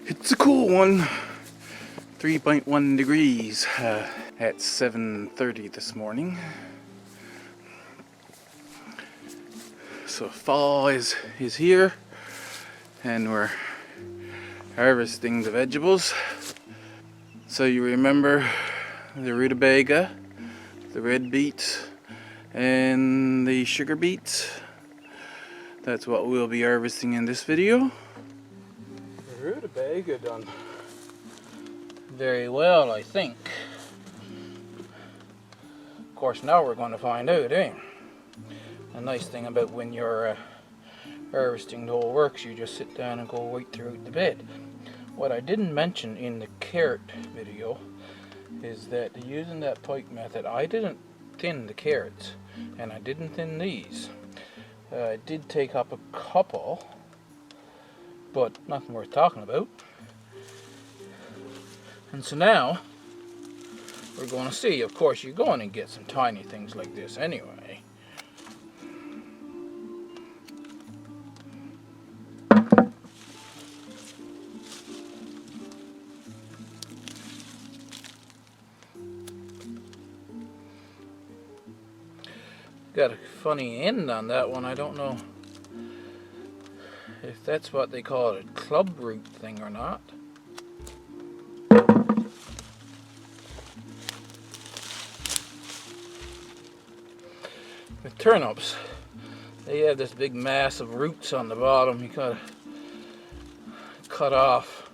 It's a cool one. 3.1 degrees at 7:30 this morning. So fall is here, and we're harvesting the vegetables. So you remember the rutabaga, the red beets, and the sugar beets. That's what we'll be harvesting in this video. The rutabaga done very well, I think. Of course, now we're going to find out, eh? The nice thing about when you're harvesting the whole works, you just sit down and go right throughout the bed. What I didn't mention in the carrot video is that using that pike method, I didn't thin the carrots, and I didn't thin these. I did take up a couple, but nothing worth talking about. And so now we're going to see. Of course, you're going to get some tiny things like this anyway. Got a funny end on that one. I don't know if that's what they call it, a club root thing or not. With turnips, they have this big mass of roots on the bottom. You gotta cut off.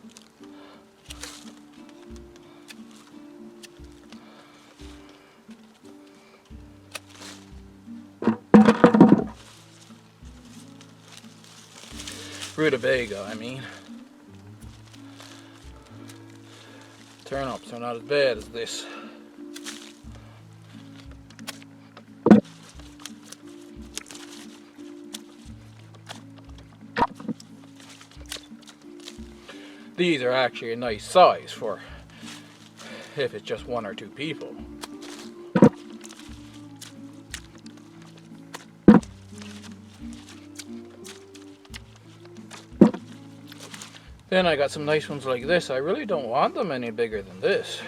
Rutabaga, I mean. Turnips are not as bad as this. These are actually a nice size for if it's just one or two people. Then I got some nice ones like this. I really don't want them any bigger than this.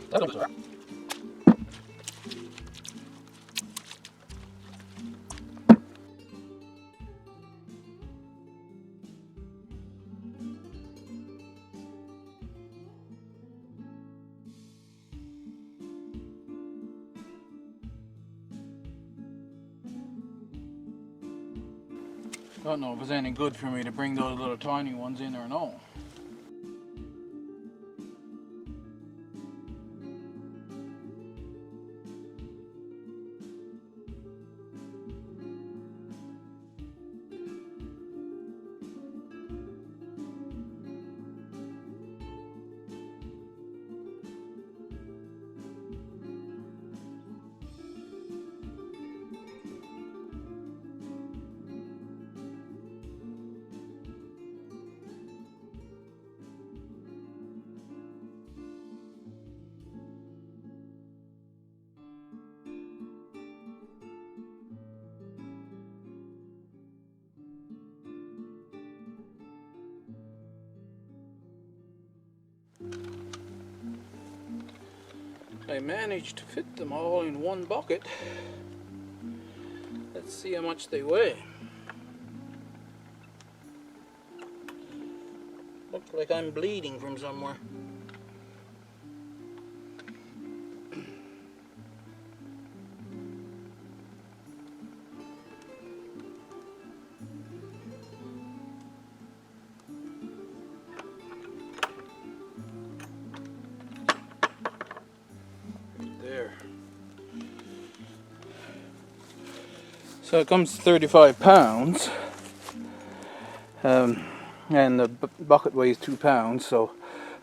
That's all. Don't know if it's any good for me to bring those little tiny ones in or no. I managed to fit them all in one bucket. Let's see how much they weigh. Looks like I'm bleeding from somewhere. So it comes to 35 pounds, and the bucket weighs 2 pounds, so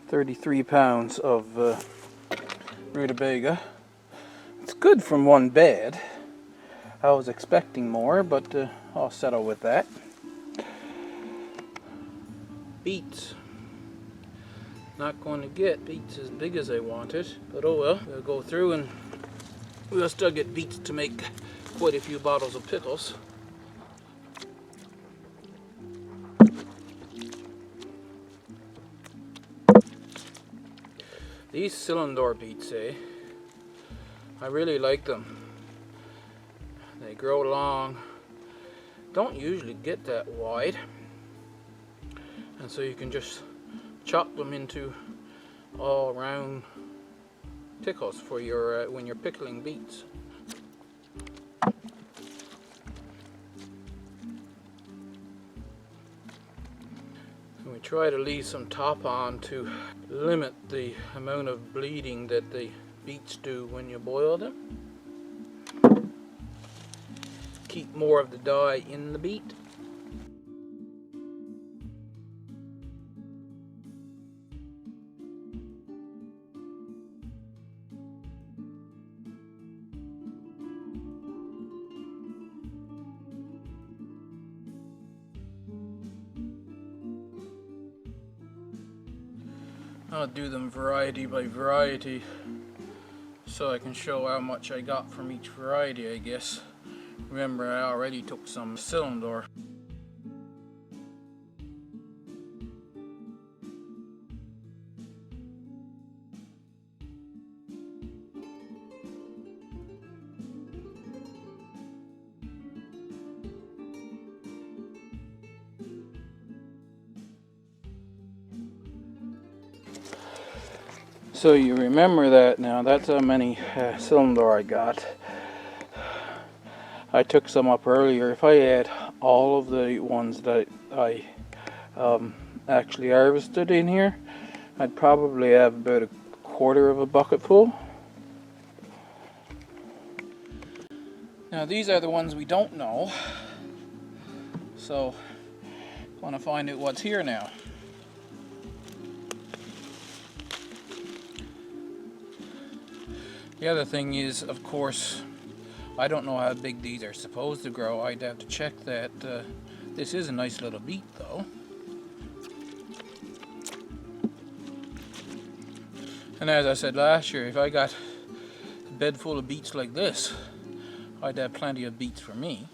33 pounds of rutabaga. It's good from one bed. I was expecting more, but I'll settle with that. beets. Not going to get beets as big as I wanted, but oh well. We'll go through and we'll still get beets to make quite a few bottles of pickles. These cylinder beets, I really like them. They grow long, don't usually get that wide, and so you can just chop them into all round pickles for your when you're pickling beets. And we try to leave some top on to limit the amount of bleeding that the beets do when you boil them. Keep more of the dye in the beet. I'll do them variety by variety so I can show how much I got from each variety, I guess. Remember, I already took some cylinder. So you remember that now, that's how many cylinder I got. I took some up earlier. If I had all of the ones that I actually harvested in here, I'd probably have about a quarter of a bucket full. Now these are the ones we don't know, so I want to find out what's here now. The other thing is, of course, I don't know how big these are supposed to grow. I'd have to check that. This is a nice little beet though. And as I said last year, if I got a bed full of beets like this, I'd have plenty of beets for me.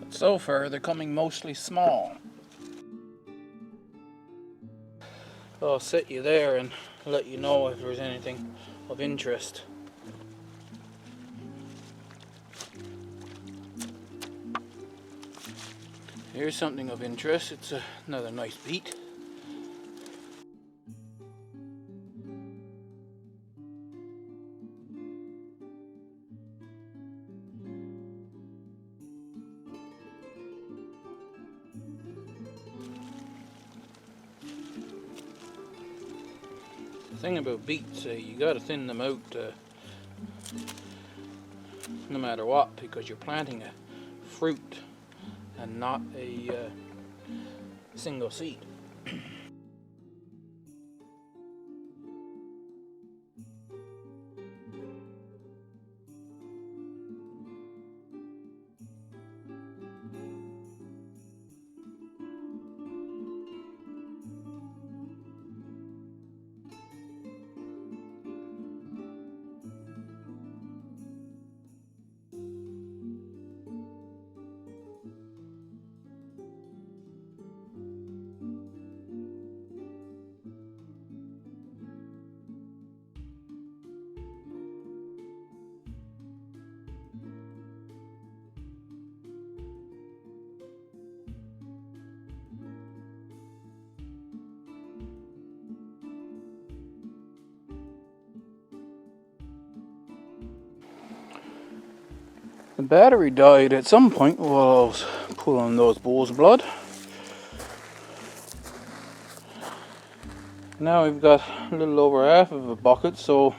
So far, they're coming mostly small. I'll sit you there and let you know if there's anything of interest. Here's something of interest. It's another nice beet. The thing about beets, you gotta thin them out no matter what, because you're planting a fruit and not a single seed. The battery died at some point while I was pulling those bull's blood. Now we've got a little over half of a bucket, so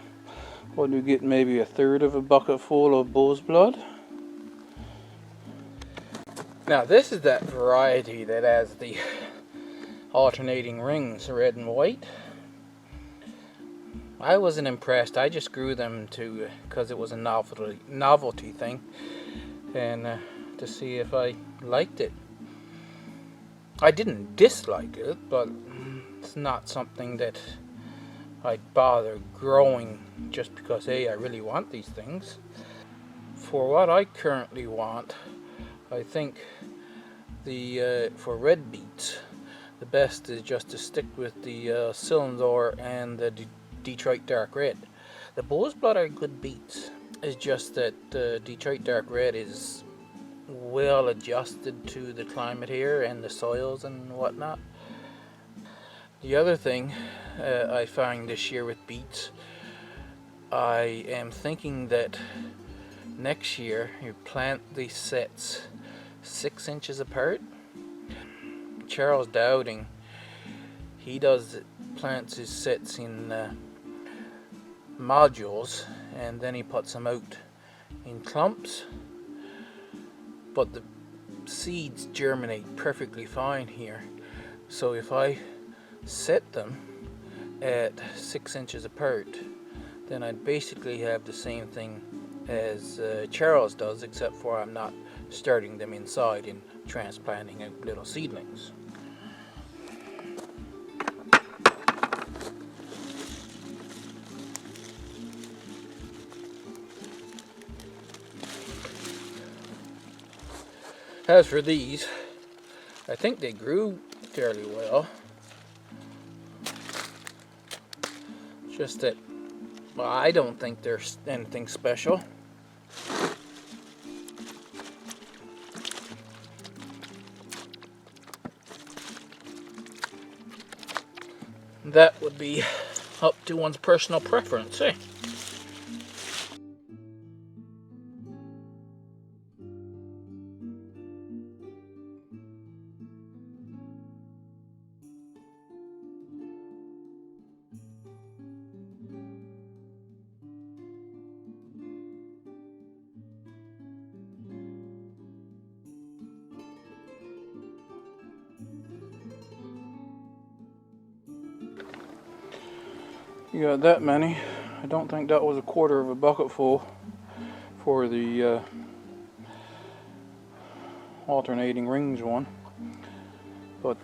what do we get, maybe a third of a bucket full of bull's blood? Now this is that variety that has the alternating rings, red and white. I wasn't impressed. I just grew them because it was a novelty thing, and to see if I liked it. I didn't dislike it, but it's not something that I'd bother growing just because, hey, I really want these things. For what I currently want, I think for red beets, the best is just to stick with the cylinder and the Detroit Dark Red. The Bull's Blood are good beets. It's just that Detroit Dark Red is well adjusted to the climate here and the soils and whatnot. The other thing I find this year with beets, I am thinking that next year you plant these sets 6 inches apart. Charles Dowding, he plants his sets in modules, and then he puts them out in clumps, but the seeds germinate perfectly fine here. So if I set them at 6 inches apart, then I'd basically have the same thing as Charles does, except for I'm not starting them inside and transplanting out little seedlings. As for these, I think they grew fairly well. Just that, well, I don't think there's anything special. That would be up to one's personal preference, eh? You got that many. I don't think that was a quarter of a bucket full for the alternating rings one, but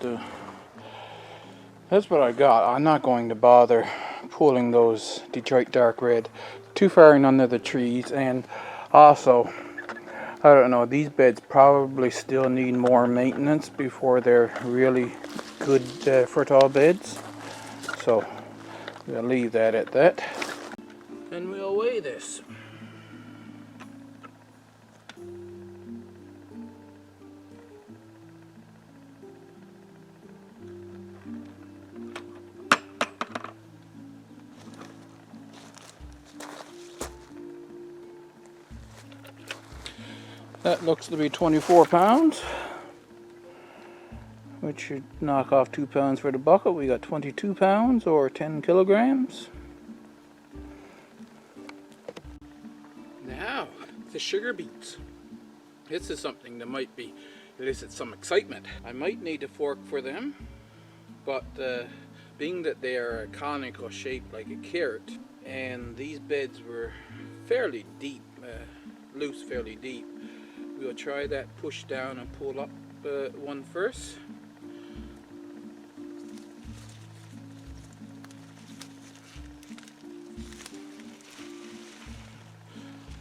that's what I got. I'm not going to bother pulling those Detroit Dark Red too far in under the trees, and also, I don't know, these beds probably still need more maintenance before they're really good fertile beds. So we'll leave that at that, and we'll weigh this. That looks to be 24 pounds, which should knock off 2 pounds for the bucket. We got 22 pounds or 10 kilograms. Now, the sugar beets. This is something that might elicit some excitement. I might need a fork for them, but being that they are a conical shape like a carrot, and these beds were fairly deep, loose, fairly deep, we'll try that push down and pull up one first.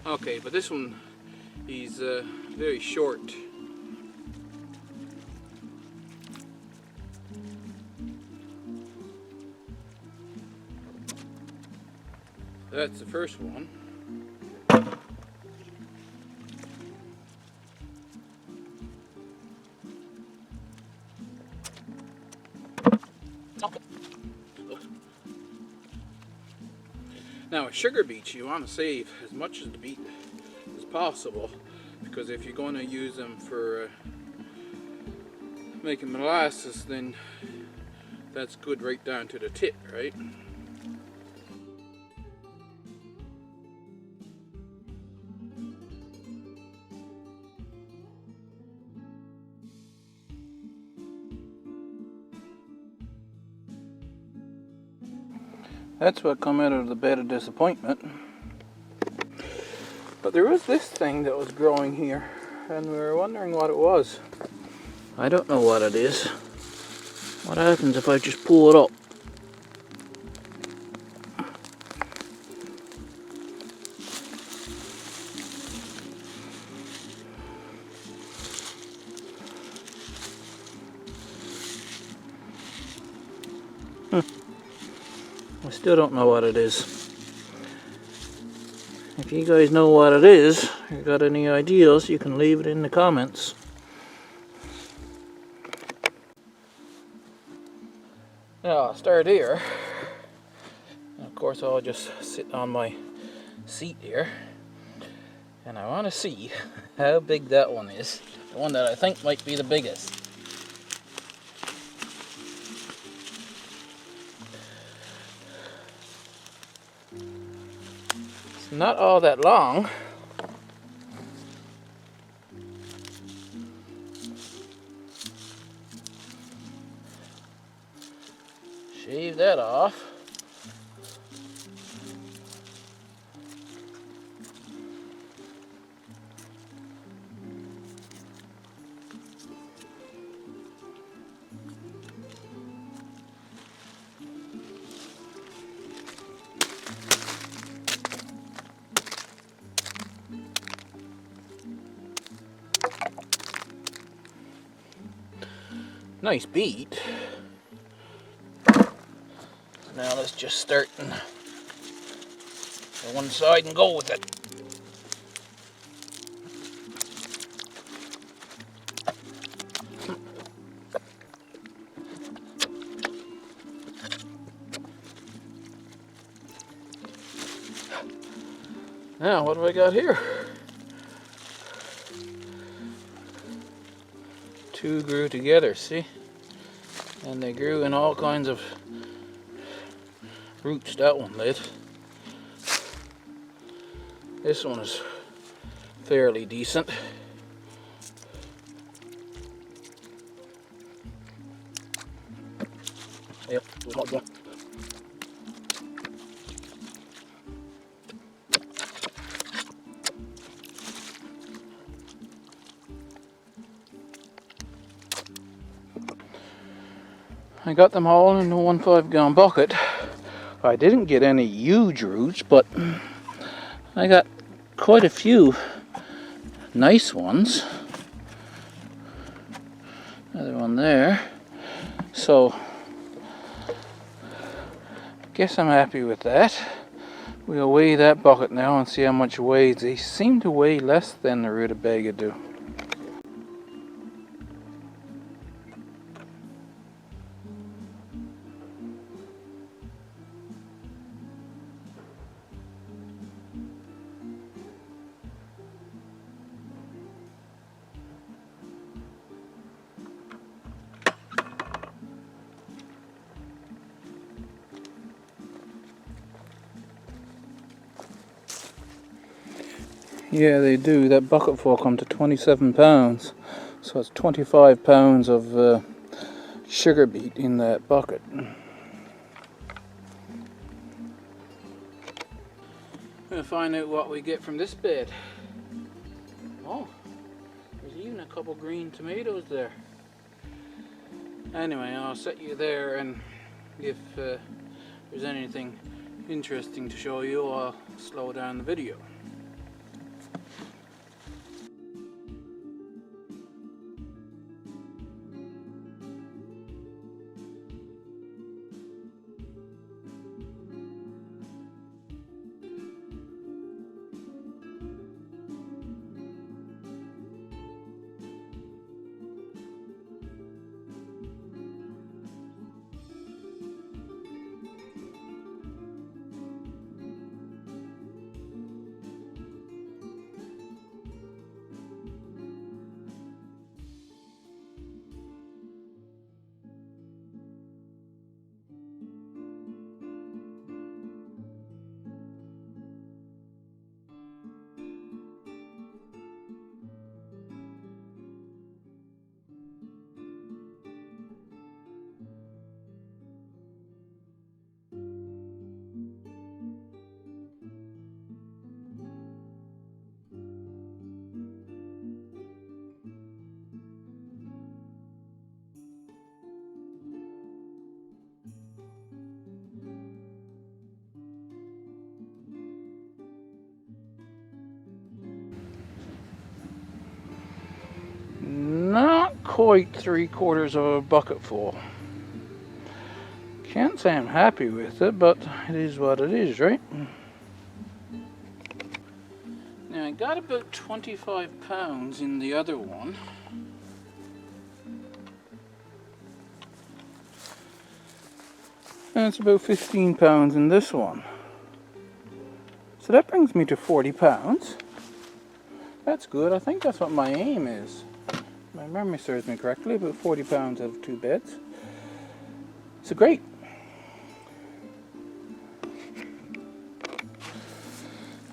Okay, but this one is very short. That's the first one. Now with sugar beets, you want to save as much of the beet as possible, because if you're going to use them for making molasses, then that's good right down to the tip, right? That's what come out of the bed of disappointment. But there was this thing that was growing here, and we were wondering what it was. I don't know what it is. What happens if I just pull it up? I still don't know what it is. If you guys know what it is, or got any ideas, you can leave it in the comments. Now I'll start here. And of course I'll just sit on my seat here. And I want to see how big that one is. The one that I think might be the biggest. It's not all that long. Shave that off. Nice beet. Now let's just start on one side and go with it. Now what do I got here? Two grew together, see? And they grew in all kinds of roots, that one did. This one is fairly decent. Yep, one. I got them all in a 1.5 gallon bucket. I didn't get any huge roots, but I got quite a few nice ones. Another one there. So, I guess I'm happy with that. We'll weigh that bucket now and see how much it weighs. They seem to weigh less than the Rutabaga do. Yeah, they do. That bucket full come to 27 pounds. So it's 25 pounds of sugar beet in that bucket. We'll find out what we get from this bed. Oh, there's even a couple green tomatoes there. Anyway, I'll set you there, and if there's anything interesting to show you, I'll slow down the video. quite 3/4 of a bucket full. Can't say I'm happy with it, but it is what it is, right? Now I got about 25 pounds in the other one. And it's about 15 pounds in this one. So that brings me to 40 pounds. That's good. I think that's what my aim is. My memory serves me correctly, about 40 pounds out of 2 beds. So great.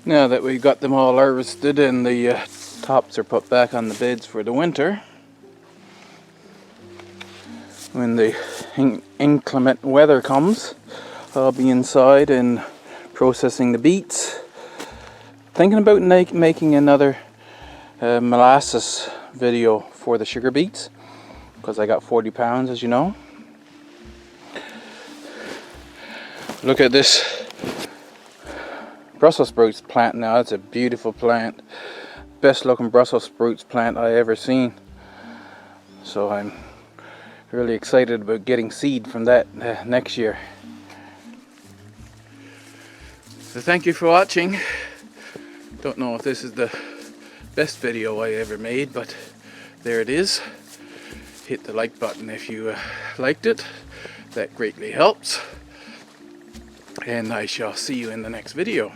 Now that we got them all harvested and the tops are put back on the beds for the winter, when the inclement weather comes, I'll be inside and processing the beets. Thinking about making another molasses video for the sugar beets, because I got 40 pounds, as you know. Look at this Brussels sprouts plant now. It's a beautiful plant. Best looking Brussels sprouts plant I ever seen. So I'm really excited about getting seed from that next year. So thank you for watching. Don't know if this is the best video I ever made, but there it is. Hit the like button if you liked it. That greatly helps. And I shall see you in the next video.